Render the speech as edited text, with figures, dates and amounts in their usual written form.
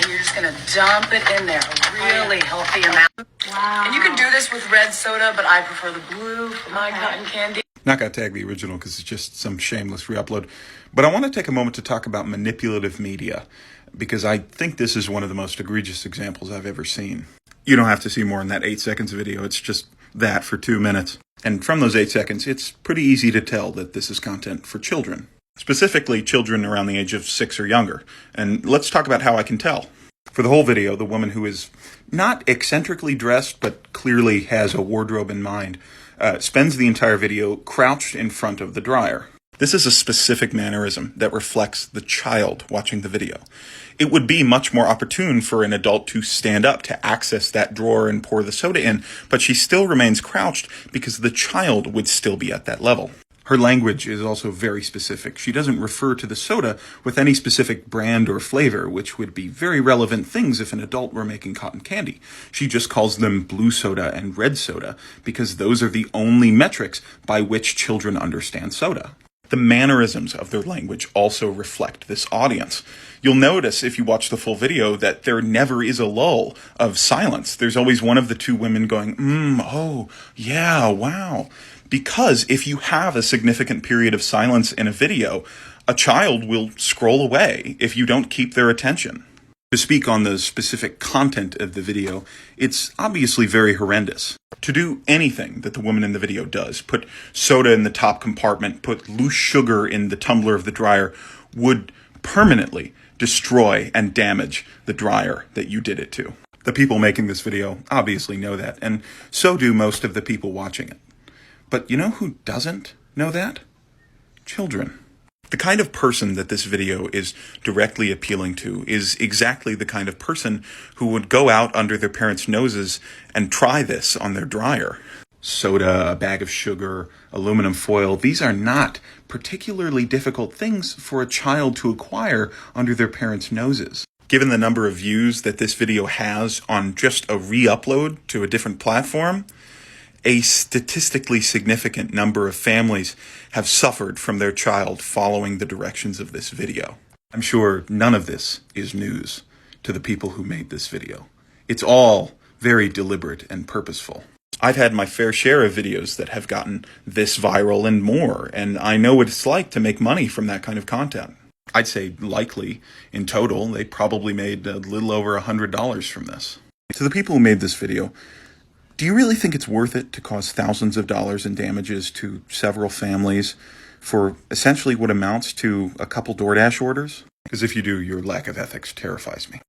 and you're just gonna dump it in there, a really healthy amount. Wow. And you can do this with red soda, but I prefer the blue for my cotton candy. Not going to tag the original because it's just some shameless re-upload. But I want to take a moment to talk about manipulative media, because I think this is one of the most egregious examples I've ever seen. You don't have to see more than that 8 seconds of video. It's just that for 2 minutes. And from those 8 seconds, it's pretty easy to tell that this is content for children. Specifically, children around the age of 6 or younger. And let's talk about how I can tell. For the whole video, the woman who is not eccentrically dressed, but clearly has a wardrobe in mind, spends the entire video crouched in front of the dryer. This is a specific mannerism that reflects the child watching the video. It would be much more opportune for an adult to stand up to access that drawer and pour the soda in, but she still remains crouched because the child would still be at that level. Her language is also very specific. She doesn't refer to the soda with any specific brand or flavor, which would be very relevant things if an adult were making cotton candy. She just calls them blue soda and red soda because those are the only metrics by which children understand soda. The mannerisms of their language also reflect this audience. You'll notice if you watch the full video that there never is a lull of silence. There's always one of the two women going, oh, yeah, wow. Because if you have a significant period of silence in a video, a child will scroll away if you don't keep their attention. To speak on the specific content of the video, it's obviously very horrendous. To do anything that the woman in the video does, put soda in the top compartment, put loose sugar in the tumbler of the dryer, would permanently destroy and damage the dryer that you did it to. The people making this video obviously know that, and so do most of the people watching it. But you know who doesn't know that? Children. The kind of person that this video is directly appealing to is exactly the kind of person who would go out under their parents' noses and try this on their dryer. Soda, a bag of sugar, aluminum foil, these are not particularly difficult things for a child to acquire under their parents' noses. Given the number of views that this video has on just a re-upload to a different platform, a statistically significant number of families have suffered from their child following the directions of this video. I'm sure none of this is news to the people who made this video. It's all very deliberate and purposeful. I've had my fair share of videos that have gotten this viral and more, and I know what it's like to make money from that kind of content. I'd say likely, in total, they probably made a little over $100 from this. To the people who made this video, do you really think it's worth it to cause thousands of dollars in damages to several families for essentially what amounts to a couple DoorDash orders? Because if you do, your lack of ethics terrifies me.